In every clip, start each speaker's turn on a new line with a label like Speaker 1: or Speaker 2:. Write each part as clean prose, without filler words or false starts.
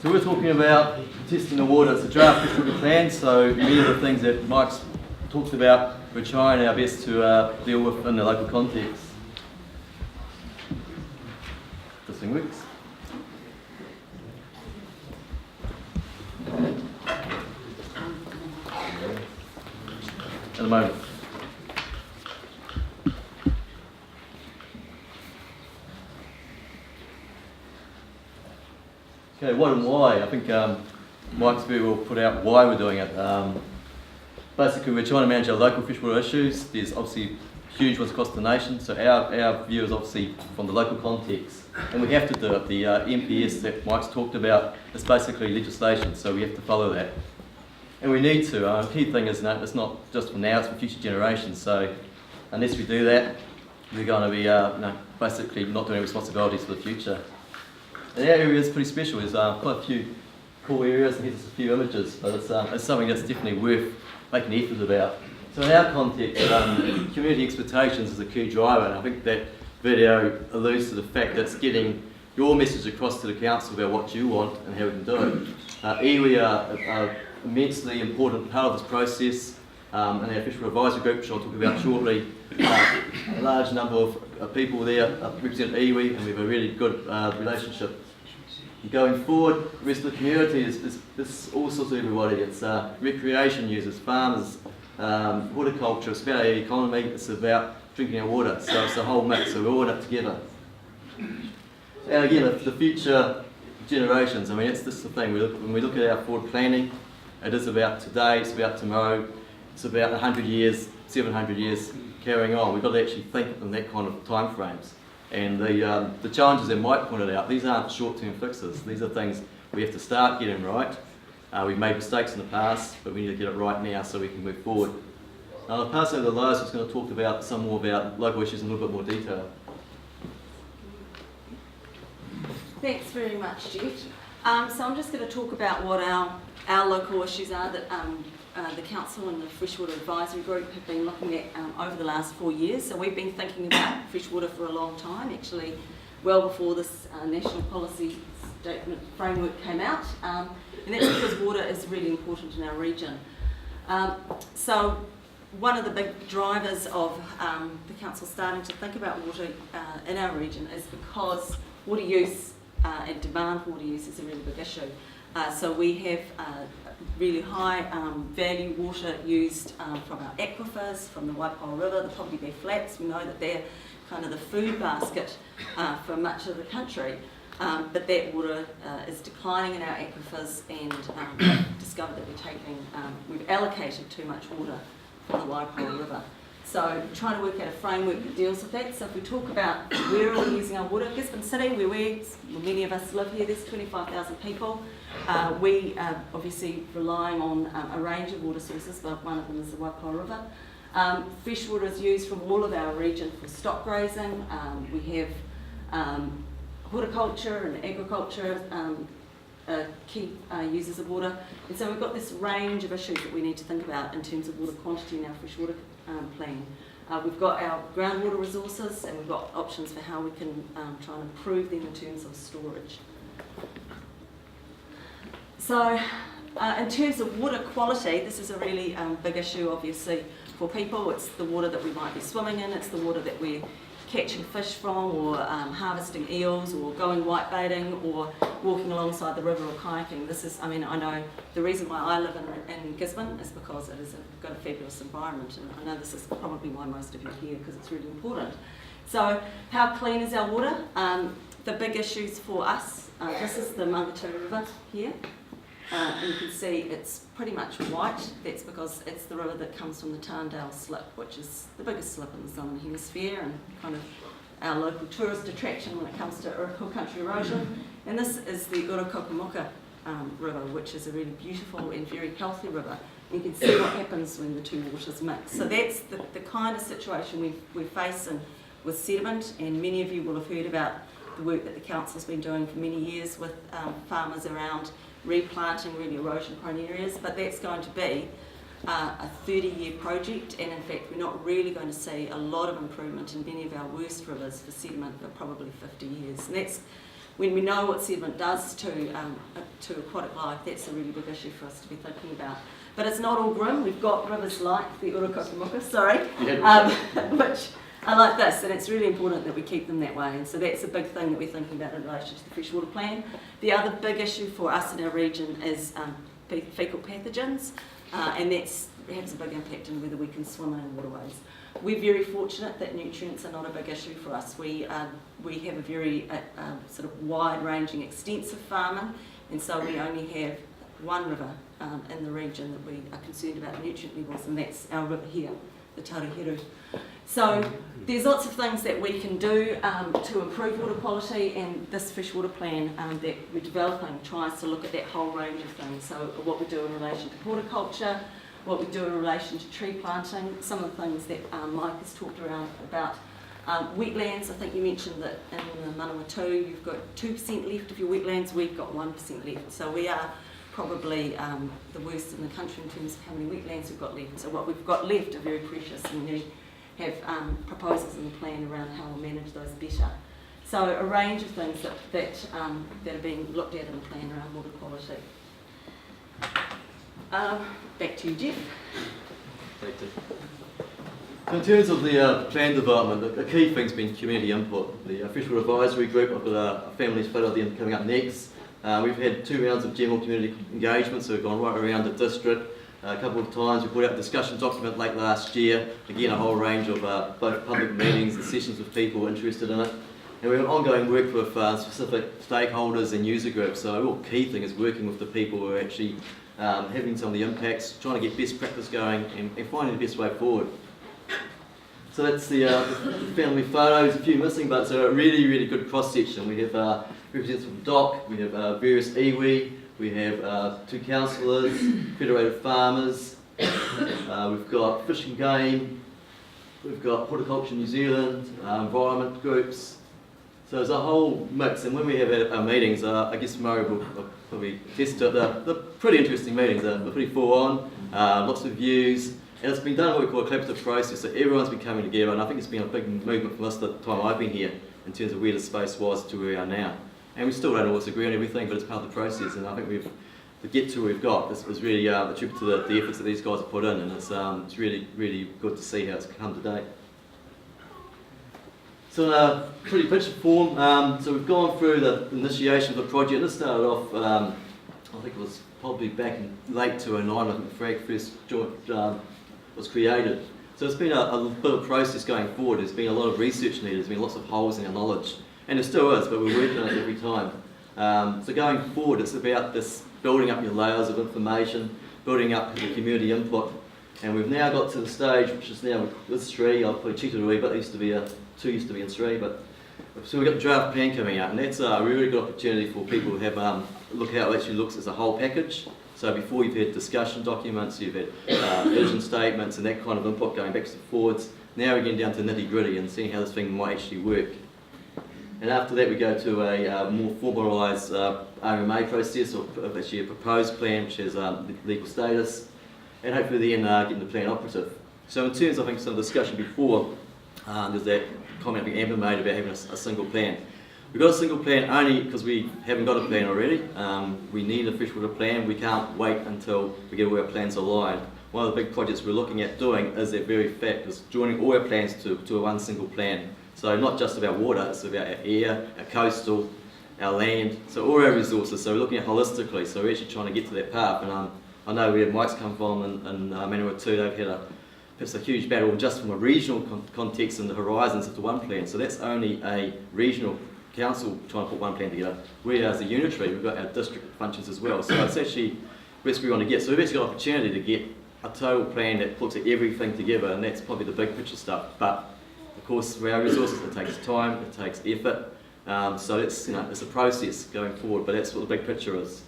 Speaker 1: So we're talking about testing the water. It's a draft freshwater plan, so many of the things that Mike's talked about, we're trying our best to deal with in the local context. This thing works. At the moment. Okay, what and why? I think Mike's very well put out why we're doing it. Basically, we're trying to manage our local freshwater issues. There's obviously huge ones across the nation, so our view is obviously from the local context, and we have to do it. The MPS that Mike's talked about is basically legislation, so we have to follow that. And we need to. The key thing is it's not just for now, it's for future generations, so unless we do that, we're going to be basically not doing responsibilities for the future. And our area is pretty special. There's quite a few cool areas, and here's a few images, but it's something that's definitely worth making an effort about. So in our context, community expectations is a key driver, and I think that video alludes to the fact that it's getting your message across to the council about what you want and how we can do it. Iwi are an immensely important part of this process, and our official advisory group, which I'll talk about shortly, a large number of people there represent iwi, and we have a really good relationship. Going forward, the rest of the community is all sorts of everybody. It's recreation users, farmers, horticulture, it's about our economy, it's about drinking our water, so it's a whole mix, so we're all in it together. And again, the future generations, I mean, it's this the thing, when we look at our forward planning, it is about today, it's about tomorrow, it's about 100 years, 700 years carrying on. We've got to actually think in that kind of time frames. And the challenges that Mike pointed out, these aren't short-term fixes. These are things we have to start getting right. We've made mistakes in the past, but we need to get it right now so we can move forward. I'll pass over to Lois, who's going to talk about some more about local issues in a little bit more detail.
Speaker 2: Thanks very much, Jeff. So I'm just going to talk about what our local issues are that the Council and the Freshwater Advisory Group have been looking at over the last 4 years. So we've been thinking about freshwater for a long time, actually well before this national policy statement framework came out, and that's because water is really important in our region. So one of the big drivers of the Council starting to think about water in our region is because water use and demand for water use is a really big issue. So we have really high value water used from our aquifers, from the Waipawa River, the Poverty Bay Flats. We know that they're kind of the food basket for much of the country, but that water is declining in our aquifers, and we've discovered that we've allocated too much water from the Waipawa River. So trying to work out a framework that deals with that. So if we talk about where are we using our water, Gisborne City, where many of us live here, there's 25,000 people. We are obviously relying on a range of water sources, but one of them is the Waipawa River. Freshwater is used from all of our region for stock grazing. We have horticulture and agriculture, key users of water. And so we've got this range of issues that we need to think about in terms of water quantity in our freshwater plan. We've got our groundwater resources, and we've got options for how we can try and improve them in terms of storage. So in terms of water quality, this is a really big issue obviously for people. It's the water that we might be swimming in, it's the water that we're catching fish from, or harvesting eels, or going whitebaiting, or walking alongside the river, or kayaking. This is, I mean, I know the reason why I live in Gisborne is because it has got a fabulous environment, and I know this is probably why most of you are here, because it's really important. So how clean is our water? The big issues for us, this is the Mangatū River here. And you can see it's pretty much white. That's because it's the river that comes from the Tarndale Slip, which is the biggest slip in the Southern Hemisphere and kind of our local tourist attraction when it comes to hill country erosion. And this is the Urakopamuka River, which is a really beautiful and very healthy river. You can see what happens when the two waters mix. So that's the kind of situation we're facing with sediment, and many of you will have heard about the work that the Council's been doing for many years with farmers around replanting really erosion-prone areas, but that's going to be a 30-year project, and in fact we're not really going to see a lot of improvement in many of our worst rivers for sediment for probably 50 years. And that's when we know what sediment does to aquatic life, that's a really big issue for us to be thinking about. But it's not all grim. We've got rivers like the Urukokamuka, which are like this, and it's really important that we keep them that way. And so that's a big thing that we're thinking about in relation to the freshwater plan. The other big issue for us in our region is fecal pathogens, and that has a big impact on whether we can swim in our waterways. We're very fortunate that nutrients are not a big issue for us. We have a very sort of wide-ranging, extensive farming, and so we only have one river in the region that we are concerned about nutrient levels, and that's our river here, the Tairawhiti. So there's lots of things that we can do to improve water quality, and this freshwater plan that we're developing tries to look at that whole range of things. So what we do in relation to horticulture, what we do in relation to tree planting, some of the things that Mike has talked around about. Wetlands, I think you mentioned that in the Manawatu you've got 2% left of your wetlands, we've got 1% left. So we are probably the worst in the country in terms of how many wetlands we've got left. So what we've got left are very precious, and we have proposals in the plan around how we'll manage those better. So a range of things that are being looked at in the plan around water quality. Back to you, Jeff.
Speaker 1: Thank you. So in terms of the plan development, the key thing's been community input. The Freshwater Advisory Group, I've got a family's photo of them coming up next. We've had 2 rounds of general community engagement, so we've gone right around the district. A couple of times we put out a discussion document late last year, again a whole range of both public meetings and sessions with people interested in it. And we have ongoing work with specific stakeholders and user groups, so a real key thing is working with the people who are actually having some of the impacts, trying to get best practice going and finding the best way forward. So that's the family photos, a few missing, but it's a really, really good cross-section. We have representatives from DOC, we have various iwi, we have 2 councillors, federated farmers, we've got Fish and Game, we've got Horticulture New Zealand, environment groups. So there's a whole mix, and when we have our meetings, I guess Murray will probably attest to it, they're pretty interesting meetings, they're pretty full on, lots of views, and it's been done what we call a collaborative process, so everyone's been coming together, and I think it's been a big movement from us the time I've been here, in terms of where the space was to where we are now. And we still don't always agree on everything, but it's part of the process, and I think to get to where we've got, this was really a tribute to the efforts that these guys have put in, and it's really, really good to see how it's come today. So pretty picture form, so we've gone through the initiation of the project, and this started off, I think it was probably back in late 2009, I think the FRAG first joint was created. So it's been a bit of a process going forward. There's been a lot of research needed, there's been lots of holes in our knowledge, and there still is, but we're working on it every time. So going forward, it's about this building up your layers of information, building up the community input, and we've now got to the stage, which is now with 3, I've probably cheated a wee bit, there used to be 2 used to be in 3, but so we've got the draft plan coming out, and that's a really good opportunity for people who have look how it actually looks as a whole package. So before you've had discussion documents, you've had vision statements and that kind of input going backwards and forwards. Now we're getting down to nitty gritty and seeing how this thing might actually work. And after that we go to a more formalised RMA process, or actually a proposed plan which has legal status, and hopefully then getting the plan operative. So in terms of, I think, some discussion before, there's that comment that Amber made about having a single plan. We've got a single plan only because we haven't got a plan already. We need a freshwater plan. We can't wait until we get all our plans aligned. One of the big projects we're looking at doing is that very fact, is joining all our plans to one single plan. So not just about water, it's about our air, our coastal, our land, so all our resources. So we're looking at holistically, so we're actually trying to get to that path. And I know where Mike's come from in Manawatu, they've had perhaps a huge battle just from a regional context and the horizons of the one plan. So that's only a regional council trying to put one plan together. We as a unitary, we've got our district functions as well. So it's actually where we want to get. So we've actually got an opportunity to get a total plan that puts everything together, and that's probably the big picture stuff. But of course, with our resources, it takes time, it takes effort. So it's, it's a process going forward, but that's what the big picture is.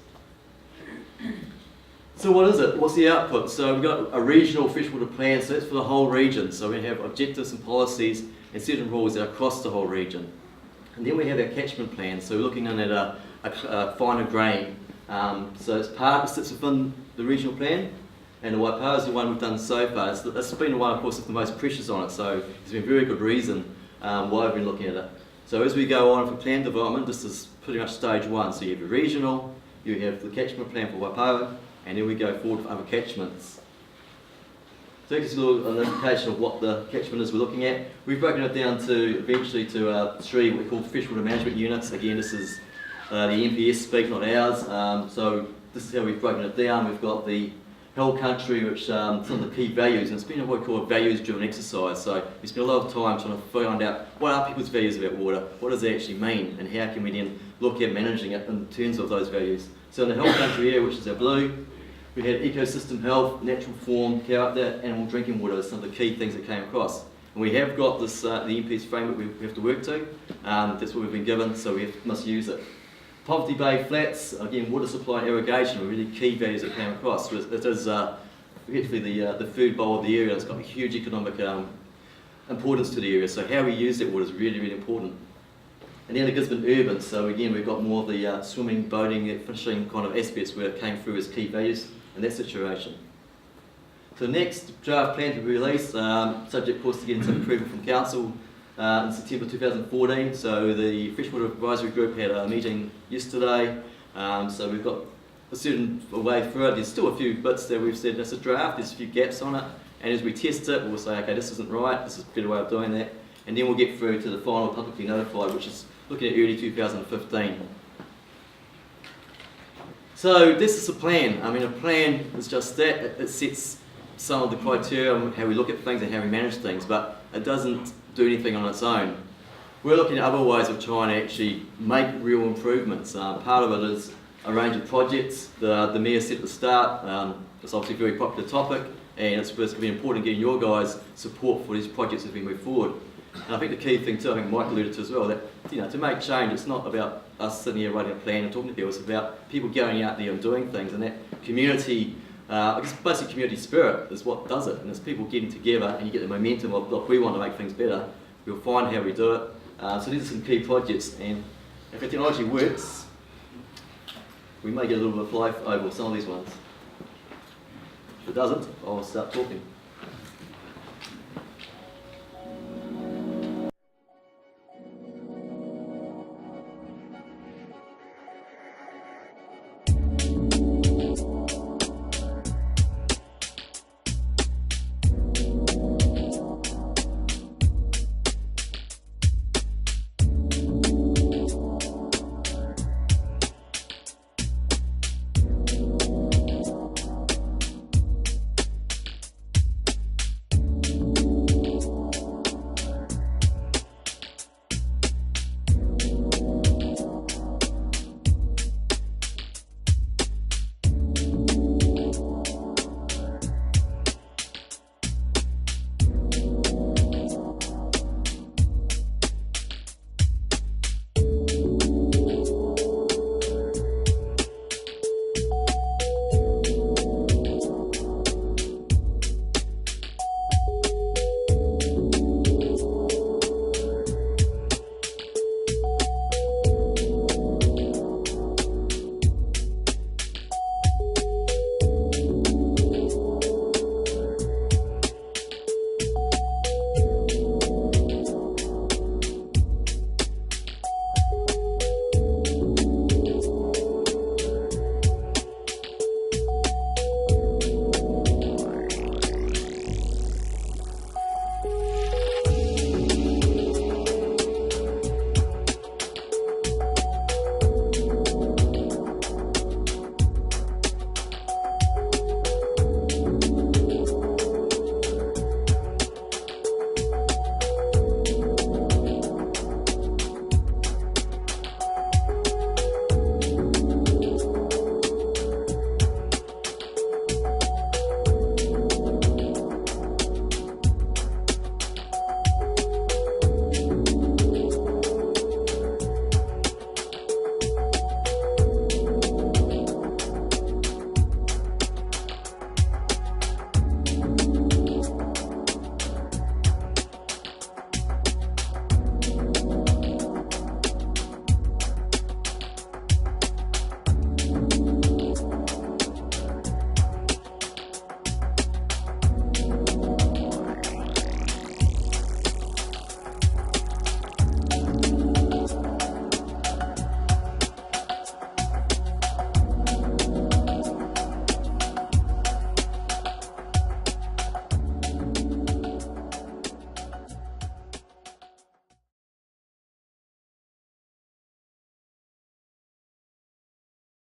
Speaker 1: So what is it? What's the output? So we've got a regional freshwater plan, so that's for the whole region. So we have objectives and policies and certain rules that are across the whole region. And then we have our catchment plan, so we're looking in at a finer grain. So it's part that sits within the regional plan, and the Waipawa is the one we've done so far. It's been the one, of course, with the most pressures on it, so there's been very good reason why we've been looking at it. So as we go on for plan development, this is pretty much stage one. So you have your regional, you have the catchment plan for Waipawa, and then we go forward for other catchments. So this is a little an indication of what the catchment is we're looking at. We've broken it down to eventually to 3 what we call freshwater management units. Again, this is the MPS speak, not ours. So this is how we've broken it down. We've got the Hill Country, which some of the key values, and it's been what we call a values-driven exercise. So we spent a lot of time trying to find out what are people's values about water, what does it actually mean, and how can we then look at managing it in terms of those values. So in the Hill Country area, which is our blue, we had ecosystem health, natural form, character, animal drinking water as some of the key things that came across. And we have got this, the MPS framework we have to work to. That's what we've been given, so we must use it. Poverty Bay Flats, again, water supply and irrigation are really key values that came across. It is effectively the food bowl of the area. It's got a huge economic importance to the area, so how we use that water is really, really important. And then the Gisborne Urban, so again, we've got more of the swimming, boating, fishing kind of aspects where it came through as key values in that situation. So next draft plan to be released, subject of course to getting some approval from Council in September 2014. So the Freshwater Advisory Group had a meeting yesterday, so we've got a certain way through it. There's still a few bits that we've said, that's a draft, there's a few gaps on it, and as we test it, we'll say, okay, this isn't right, this is a better way of doing that, and then we'll get through to the final publicly notified, which is looking at early 2015. So this is a plan. I mean, a plan is just that. It sets some of the criteria on how we look at things and how we manage things, but it doesn't do anything on its own. We're looking at other ways of trying to actually make real improvements. Part of it is a range of projects. The Mayor said at the start, it's obviously a very popular topic, and it's going to be important getting your guys' support for these projects as we move forward. And I think the key thing too, I think Mike alluded to as well, that to make change, it's not about us sitting here writing a plan and talking to people, it's about people going out there and doing things, and that community, I guess basically community spirit is what does it, and it's people getting together and you get the momentum of, look, we want to make things better, we'll find how we do it. So these are some key projects, and if the technology works, we may get a little bit of life over some of these ones. If it doesn't, I'll start talking.